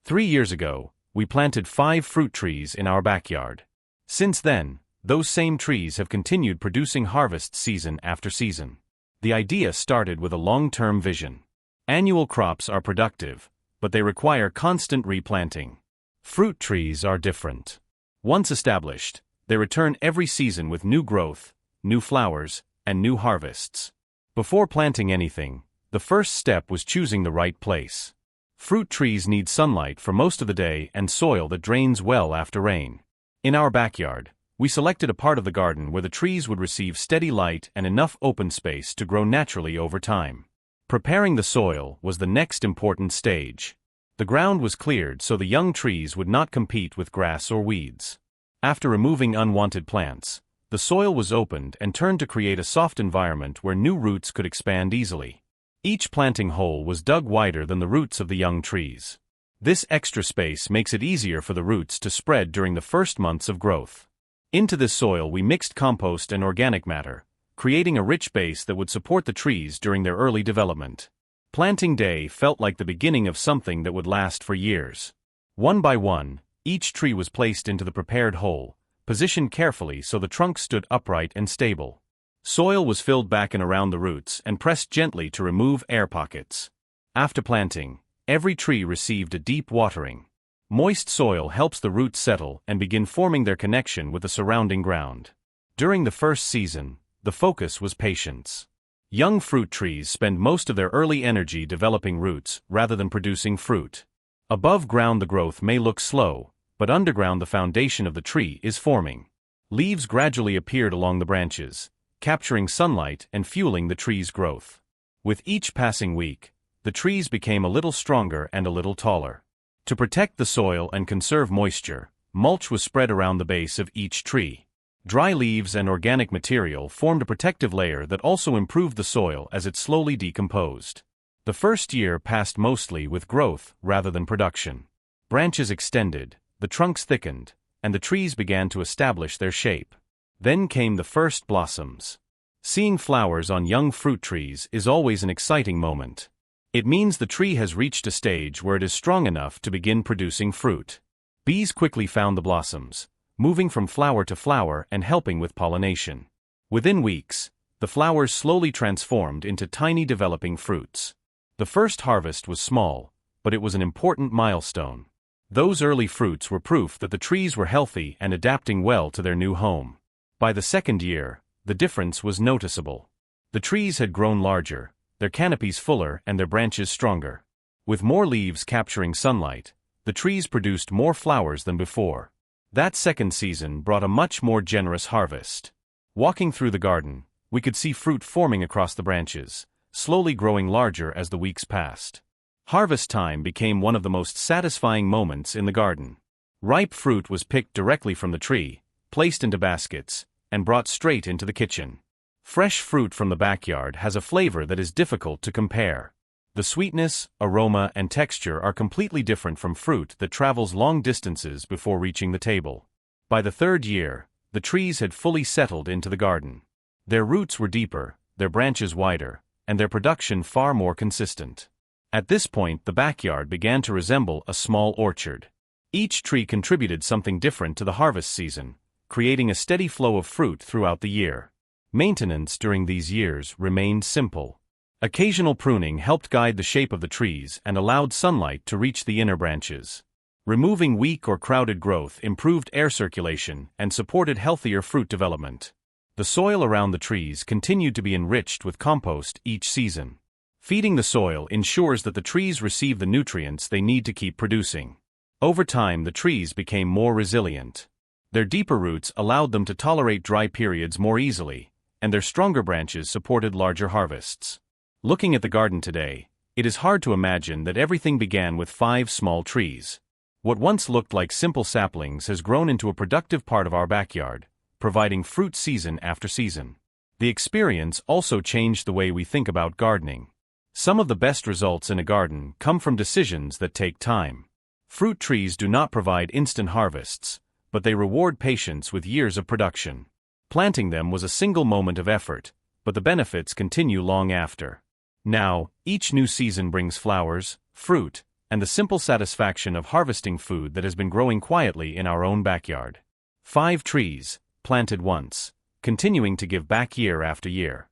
3 years ago, we planted 5 fruit trees in our backyard. Since then, those same trees have continued producing harvests season after season. The idea started with a long-term vision. Annual crops are productive, but they require constant replanting. Fruit trees are different. Once established, they return every season with new growth, new flowers, and new harvests. Before planting anything, the first step was choosing the right place. Fruit trees need sunlight for most of the day and soil that drains well after rain. In our backyard, we selected a part of the garden where the trees would receive steady light and enough open space to grow naturally over time. Preparing the soil was the next important stage. The ground was cleared so the young trees would not compete with grass or weeds. After removing unwanted plants, the soil was opened and turned to create a soft environment where new roots could expand easily. Each planting hole was dug wider than the roots of the young trees. This extra space makes it easier for the roots to spread during the first months of growth. Into this soil we mixed compost and organic matter, creating a rich base that would support the trees during their early development. Planting day felt like the beginning of something that would last for years. One by one, each tree was placed into the prepared hole, positioned carefully so the trunk stood upright and stable. Soil was filled back and around the roots and pressed gently to remove air pockets. After planting, every tree received a deep watering. Moist soil helps the roots settle and begin forming their connection with the surrounding ground. During the first season, the focus was patience. Young fruit trees spend most of their early energy developing roots rather than producing fruit. Above ground the growth may look slow, but underground the foundation of the tree is forming. Leaves gradually appeared along the branches, capturing sunlight and fueling the tree's growth. With each passing week, the trees became a little stronger and a little taller. To protect the soil and conserve moisture, mulch was spread around the base of each tree. Dry leaves and organic material formed a protective layer that also improved the soil as it slowly decomposed. The first year passed mostly with growth rather than production. Branches extended, the trunks thickened, and the trees began to establish their shape. Then came the first blossoms. Seeing flowers on young fruit trees is always an exciting moment. It means the tree has reached a stage where it is strong enough to begin producing fruit. Bees quickly found the blossoms, moving from flower to flower and helping with pollination. Within weeks, the flowers slowly transformed into tiny developing fruits. The first harvest was small, but it was an important milestone. Those early fruits were proof that the trees were healthy and adapting well to their new home. By the second year, the difference was noticeable. The trees had grown larger, their canopies fuller and their branches stronger. With more leaves capturing sunlight, the trees produced more flowers than before. That second season brought a much more generous harvest. Walking through the garden, we could see fruit forming across the branches, slowly growing larger as the weeks passed. Harvest time became one of the most satisfying moments in the garden. Ripe fruit was picked directly from the tree, placed into baskets, and brought straight into the kitchen. Fresh fruit from the backyard has a flavor that is difficult to compare. The sweetness, aroma, and texture are completely different from fruit that travels long distances before reaching the table. By the third year, the trees had fully settled into the garden. Their roots were deeper, their branches wider, and their production far more consistent. At this point, the backyard began to resemble a small orchard. Each tree contributed something different to the harvest season, creating a steady flow of fruit throughout the year. Maintenance during these years remained simple. Occasional pruning helped guide the shape of the trees and allowed sunlight to reach the inner branches. Removing weak or crowded growth improved air circulation and supported healthier fruit development. The soil around the trees continued to be enriched with compost each season. Feeding the soil ensures that the trees receive the nutrients they need to keep producing. Over time, the trees became more resilient. Their deeper roots allowed them to tolerate dry periods more easily, and their stronger branches supported larger harvests. Looking at the garden today, it is hard to imagine that everything began with 5 small trees. What once looked like simple saplings has grown into a productive part of our backyard, providing fruit season after season. The experience also changed the way we think about gardening. Some of the best results in a garden come from decisions that take time. Fruit trees do not provide instant harvests, but they reward patience with years of production. Planting them was a single moment of effort, but the benefits continue long after. Now, each new season brings flowers, fruit, and the simple satisfaction of harvesting food that has been growing quietly in our own backyard. 5 trees, planted once, continuing to give back year after year.